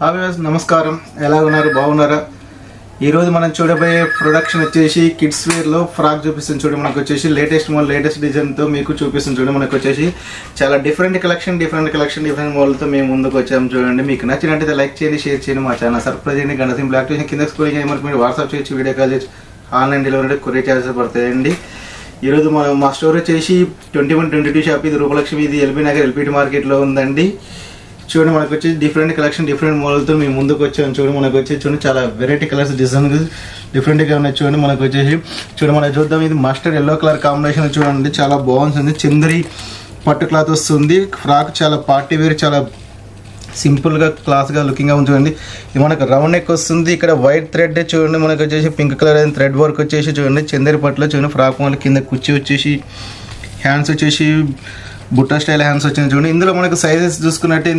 నమస్కారం, ఎలా ఉన్నారు? బాగున్నారా? ఈరోజు మనం చూడబోయే ప్రొడక్షన్ వచ్చేసి కిడ్స్ వేర్లో ఫ్రాక్ చూపిస్తుంది. చూడండి, మనకు వచ్చేసి లేటెస్ట్ మోడల్, లేటెస్ట్ డిజైన్తో మీకు చూపిస్తుంది. చూడండి, మనకు వచ్చేసి చాలా డిఫరెంట్ కలెక్షన్ మోడల్తో మేము ముందుకు వచ్చాము. చూడండి, మీకు నచ్చినట్టయితే లైక్ చేయండి, షేర్ చేయండి, మా ఛానల్ సబ్స్క్రైబ్ చేయండి, గంట సింబల్ యాక్టివ్ చేయండి. కింద స్క్రోల్ చేయమని మీరు వాట్సాప్ చేయొచ్చు, వీడియో కాల్ చేయొచ్చు, ఆన్లైన్ డెలివరీ కొరియర్ చార్జెస్ పడతాయండి. ఈరోజు మా స్టోర్ వచ్చేసి 2122 షాప్, ఇది రూపలక్ష్మి, ఇది ఎల్బీ నగర్ ఎల్పిటి మార్కెట్లో ఉందండి. చూడండి, మనకు వచ్చి డిఫరెంట్ కలెక్షన్, డిఫరెంట్ మోడల్తో మేము ముందుకు వచ్చాము. చూడండి, మనకు వచ్చి చూడండి చాలా వెరైటీ కలర్స్, డిజైన్ డిఫరెంట్గా ఉన్నాయి. చూడండి, మనకు వచ్చేసి మనం చూద్దాం. ఇది మస్టర్డ్ ఎల్లో కలర్ కాంబినేషన్ చూడండి, చాలా బాగుంటుంది. చందరి పట్టు క్లాత్ వస్తుంది. ఫ్రాక్ చాలా పార్టీ వేర్, చాలా సింపుల్గా క్లాస్గా లుకింగ్గా ఉంది. చూడండి, ఇది మనకు రౌండ్ నెక్ వస్తుంది. ఇక్కడ వైట్ థ్రెడ్ చూడండి, మనకు వచ్చేసి పింక్ కలర్ అయిన థ్రెడ్ వర్క్ వచ్చేసి చూడండి చందరి పట్టులో. చూడండి, ఫ్రాక్ మోడల్ కింద కుర్చీ వచ్చేసి, హ్యాండ్స్ వచ్చేసి బుట్టా స్టైల్ హ్యాండ్స్ వచ్చింది. చూడండి, ఇందులో మనకు సైజెస్ చూసుకున్నట్టే,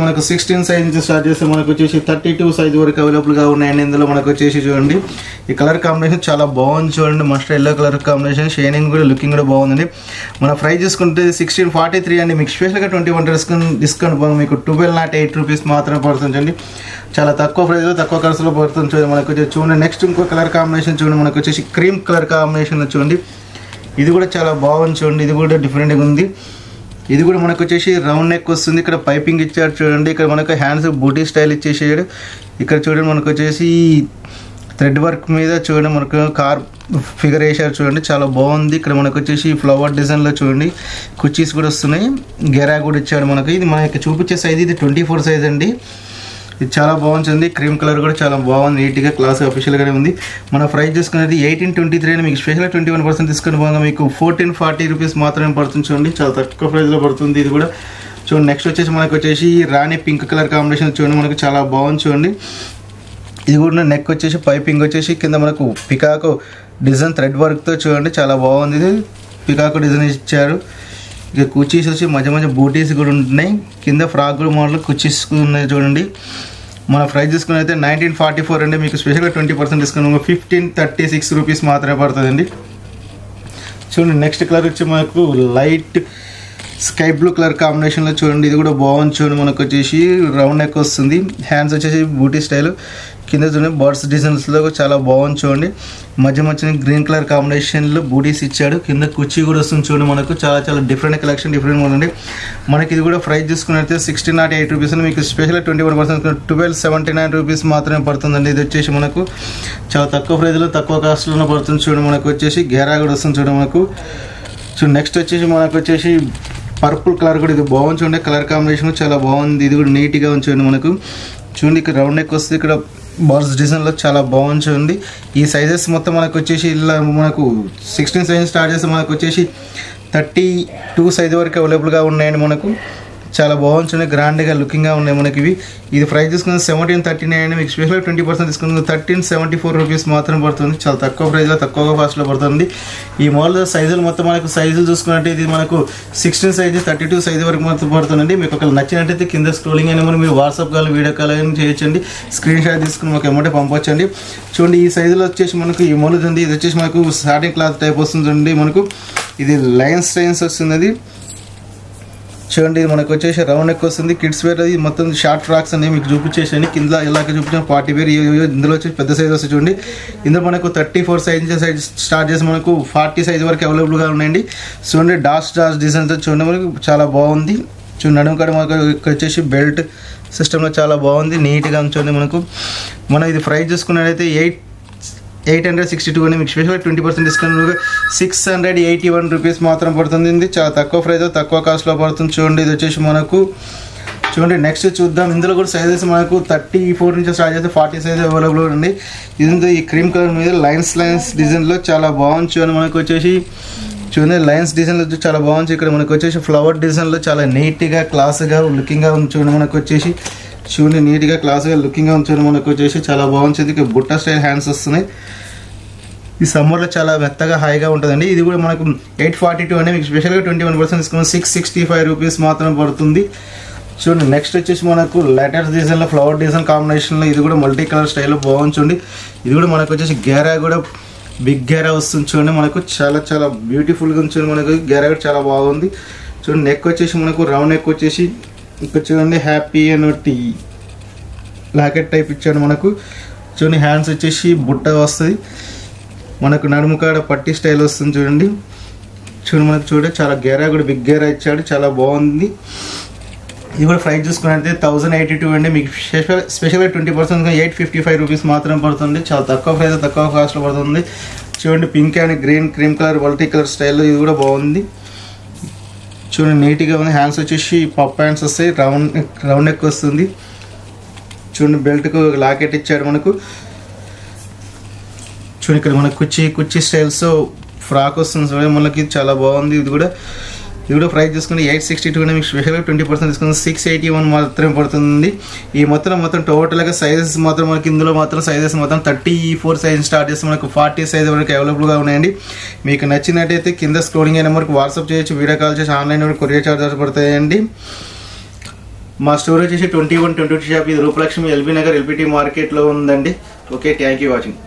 మనకు 16 సైజ్ నుంచి స్టార్ట్ చేస్తే మనకు వచ్చేసి 32 సైజ్ వరకు అవైలబుల్గా ఉన్నాయండి. ఇందులో మనకు వచ్చేసి చూడండి ఈ కలర్ కాంబినేషన్ చాలా బాగుంది. చూడండి, mustard yellow colour combination, shining కూడా, లుకింగ్ కూడా బాగుందండి. మన ప్రైస్ చూసుకుంటే 1643 అండి. మీకు స్పెషల్గా 21% డిస్కౌంట్ మీకు 1208 రూపీస్ మాత్రమే పడుతుంది. చాలా తక్కువ ప్రైస్లో, తక్కువ ఖర్చులో పడుతుంది. చూడండి, మనకు వచ్చేసి చూడండి నెక్స్ట్ ఇంకో కలర్ కాంబినేషన్ చూడండి, మనకు వచ్చేసి క్రీమ్ కలర్ కాంబినేషన్ చూడండి, ఇది కూడా చాలా బాగుంది. చూడండి, ఇది కూడా డిఫరెంట్గా ఉంది. ఇది కూడా మనకు వచ్చేసి రౌండ్ నెక్ వస్తుంది. ఇక్కడ పైపింగ్ ఇచ్చాడు చూడండి. ఇక్కడ మనకు హ్యాండ్స్ బూటీ స్టైల్ ఇచ్చేసాడు. ఇక్కడ చూడండి, మనకు వచ్చేసి థ్రెడ్ వర్క్ మీద చూడండి మనకు కార్ ఫిగర్ వేసారు. చూడండి, చాలా బాగుంది. ఇక్కడ మనకు వచ్చేసి ఫ్లవర్ డిజైన్లో చూడండి కుర్చీస్ కూడా వస్తున్నాయి. గెరా కూడా ఇచ్చాడు మనకు. ఇది మనకి చూపించే సైజ్ ఇది 24 సైజ్ అండి. ఇది చాలా బాగుంటుంది. క్రీమ్ కలర్ కూడా చాలా బాగుంది, నీట్గా క్లాస్ అఫీషియల్గానే ఉంది. మన ప్రైస్ చూసుకునేది 1823 అని. మీకు స్పెషల్గా 21% డిస్కౌంట్ పోగా మీకు 1440 రూపీస్ మాత్రమే పడుతుంది. చూడండి, చాలా తక్కువ ప్రైస్లో పడుతుంది. ఇది కూడా చూడండి. నెక్స్ట్ వచ్చేసి మనకు వచ్చేసి రాణి పింక్ కలర్ కాంబినేషన్ చూడండి, మనకు చాలా బాగుంది. చూడండి, ఇది కూడా నెక్ వచ్చేసి పైపింగ్ వచ్చేసి కింద మనకు పికాకో డిజైన్ థ్రెడ్ వర్క్తో చూడండి, చాలా బాగుంది. ఇది పికాకో డిజైన్ ఇచ్చారు. ఇక కుర్చీస్ వచ్చి మధ్య మధ్య బూటీస్ కూడా ఉంటున్నాయి. కింద ఫ్రాక్ కూడా మోడల్ కుర్చీస్ ఉన్నాయి. చూడండి, మన ప్రైస్ చూసుకుని అయితే 1944 అండి. మీకు స్పెషల్గా 20% డిస్కౌంట్ 1536 రూపీస్ మాత్రమే పడుతుందండి. చూడండి, నెక్స్ట్ కలర్ వచ్చి మనకు లైట్ స్కై బ్లూ కలర్ కాంబినేషన్లో చూడండి, ఇది కూడా బాగుంది. చూడండి, మనకు వచ్చేసి రౌండ్ నెక్ వస్తుంది. హ్యాండ్స్ వచ్చేసి బూటీ స్టైల్, కింద చూడండి బర్డ్స్ డిజైన్స్లో చాలా బాగుంది. చూడండి, మధ్య గ్రీన్ కలర్ కాంబినేషన్లో బూటీస్ ఇచ్చాడు. కింద కుర్చీ కూడా వస్తుంది. చూడండి, మనకు చాలా డిఫరెంట్ కలెక్షన్, డిఫరెంట్ ఉందండి. మనకి ఇది కూడా ప్రైస్ చూసుకున్నట్లయితే 1608 రూపీస్ అని. మీకు స్పెషల్గా 21% 1279 రూపీస్ మాత్రమే పడుతుందండి. ఇది వచ్చేసి మనకు చాలా తక్కువ ప్రైస్లో, తక్కువ కాస్ట్లోనే పడుతుంది. చూడండి, మనకు వచ్చేసి గేరా కూడా వస్తుంది. చూడండి, మనకు నెక్స్ట్ వచ్చేసి మనకు వచ్చేసి పర్పుల్ కలర్ కూడా, ఇది బాగుంది. చూడండి, కలర్ కాంబినేషన్ చాలా బాగుంది. ఇది కూడా నీట్గా ఉంచండి. మనకు చూడండి, ఇక్కడ రౌండ్ నెక్ వస్తుంది. ఇక్కడ బాల్స్ డిజైన్లో చాలా బాగుంది. చూడండి, ఈ సైజెస్ మొత్తం మనకు వచ్చేసి ఇలా మనకు 16 సైజ్ స్టార్ట్ చేస్తే మనకు వచ్చేసి 32 సైజ్ వరకు అవైలబుల్గా ఉన్నాయండి. మనకు చాలా బాగుంది. చూడండి, గ్రాండ్గా లుకింగ్గా ఉన్నాయి మనకి ఇవి. ఇది ప్రైస్ తీసుకుని 1739 అండి. మీకు స్పెషల్గా 20% తీసుకుని 1374 రూపీస్ మాత్రం పడుతుంది. చాలా తక్కువ ప్రైస్లో, తక్కువ కాస్ట్లో పడుతుంది. ఈ మోడల్ సైజులు మొత్తం మనకు సైజులు చూసుకున్నట్టు ఇది మనకు 16 సైజ్ 32 సైజ్ వరకు మొత్తం పడుతుందండి. మీకు ఒకవేళ నచ్చినట్టయితే కింద స్క్రోలింగ్ అయినా మీరు వాట్సాప్ కాల్, వీడియో కాల్ అయినా చేయొచ్చండి. స్క్రీన్ షాట్ తీసుకుని మాకు అమౌంట్ పంపొచ్చండి. చూడండి, ఈ సైజులో వచ్చేసి మనకు ఈ మోడల్ ఉంది. ఇది వచ్చేసి మనకు సాటిన్ క్లాత్ టైప్ వస్తుంది. మనకు ఇది లైన్స్ వస్తుంది. అది చూడండి, ఇది మనకు వచ్చేసి రౌండ్ నెక్ వస్తుంది. కిడ్స్ వేర్ అది మొత్తం షార్ట్ ఫ్రాక్స్ అనేవి మీకు చూపించేసాను. కింద ఇలాగ చూపించిన పార్టీ వేర్. ఇందులో వచ్చి పెద్ద సైజ్ వస్తుంది. చూడండి, ఇందులో మనకు 34 సైజ్ స్టార్ట్ చేసి మనకు 40 సైజ్ వరకు అవైలబుల్గా ఉన్నాయండి. చూడండి, డార్క్ డిజైన్తో చూడండి, మనకు చాలా బాగుంది. చూడండి, నడుము కాడ మనకు ఇక్కడ వచ్చేసి బెల్ట్ సిస్టంలో చాలా బాగుంది, నీట్గా చూడండి. మనం ఇది ప్రైస్ చూసుకున్నట్లయితే 862 అని. మీకు స్పెషల్గా 20% డిస్కౌంట్ 681 రూపీస్ మాత్రం పడుతుంది. చాలా తక్కువ ప్రైస్, తక్కువ కాస్ట్లో పడుతుంది. చూడండి, ఇది వచ్చేసి మనకు చూడండి. నెక్స్ట్ చూద్దాం. ఇందులో కూడా సైజెస్ మనకు 34 నుంచి స్టార్ట్ చేస్తే 40 సైజ్ అవైలబుల్ ఉంది. ఇది ఈ క్రీమ్ కలర్ మీద లైన్స్ డిజైన్లో చాలా బాగుంది. చూడండి, మనకు వచ్చేసి చూడండి లైన్స్ డిజైన్లో చాలా బాగుంది. ఇక్కడ మనకు వచ్చేసి ఫ్లవర్ డిజైన్లో చాలా నీట్గా క్లాస్గా లుకింగ్గా ఉంది. చూడండి, మనకు వచ్చేసి చూడండి నీట్గా క్లాస్గా లుకింగ్గా ఉంచారు. మనకు వచ్చేసి చాలా బాగుంటుంది. ఇక్కడ బుట్టా స్టైల్ హ్యాండ్స్ వస్తున్నాయి. ఈ సమ్మర్లో చాలా మెత్తగా హాయిగా ఉంటుందండి. ఇది కూడా మనకు 842 అండి. మీకు స్పెషల్గా 21% డిస్కౌంట్ 665 రూపీస్ మాత్రం పడుతుంది. చూడండి, నెక్స్ట్ వచ్చేసి మనకు లేటెస్ట్ డిజైన్లో ఫ్లవర్ డిజైన్ కాంబినేషన్లో ఇది కూడా మల్టీ కలర్ స్టైల్లో బాగుంది. చూడండి, ఇది కూడా మనకు వచ్చేసి గేరా కూడా బిగ్ గేరా వస్తుంది. చూడండి, మనకు చాలా బ్యూటిఫుల్గా ఉంది. మనకు గేరా కూడా చాలా బాగుంది. చూడండి, నెక్ వచ్చేసి మనకు రౌండ్ నెక్ వచ్చేసి ఇక్కడ చూడండి హ్యాపీ అని లాకెట్ టైప్ ఇచ్చాడు మనకు. చూడండి హ్యాండ్స్ వచ్చేసి బుట్ట వస్తుంది, మనకు నడుము కాడ పట్టి స్టైల్ వస్తుంది చూడండి. మనకు చూడండి చాలా గేరా కూడా బిగ్ గేరా ఇచ్చాడు, చాలా బాగుంది. ఇది కూడా ప్రైస్ చూసుకున్నట్లయితే 1082 అండి. మీకు స్పెషల్గా 20% 855 రూపీస్ మాత్రమే పడుతుంది. చాలా తక్కువ ప్రైస్, తక్కువ కాస్ట్లో పడుతుంది. చూడండి pink and green cream colour multi colour స్టైల్లో ఇది కూడా బాగుంది. చూడండి నీట్గా ఉంది. హ్యాండ్స్ వచ్చేసి పప్ హ్యాండ్స్ వస్తాయి, రౌండ్ నెక్ వస్తుంది. చూడండి బెల్ట్కు లాకెట్ ఇచ్చాడు మనకు. చూడండి ఇక్కడ మనకు కుర్చీ స్టైల్స్ ఫ్రాక్ వస్తుంది చూడండి మనకి, చాలా బాగుంది. ఇది కూడా ప్రైస్ చూసుకుంటే 862 మీకు స్పెషల్గా 20% తీసుకుంది 681 మాత్రమే పడుతుంది. ఈ మొత్తం టోటల్గా సైజెస్ మాత్రం మనకి ఇందులో మాత్రం సైజెస్ మొత్తం 34 సైజ్ స్టార్ట్ చేస్తే మనకు 40 సైజ్ వరకు అవైలబుల్గా ఉన్నాయండి. మీకు నచ్చినట్టయితే కింద స్క్రోలింగ్ అయిన నెంబర్కి వాట్సాప్ చేయొచ్చు, వీడియో కాల్ చేసి ఆన్లైన్ కొరియర్ చార్జెస్ పడతాయండి. మా స్టోర్ వచ్చేసి 2122 షాప్, ఇది రూపలక్ష్మి ఎల్బీ నగర్ ఎల్బిటి మార్కెట్లో ఉందండి. Okay, thank you watching.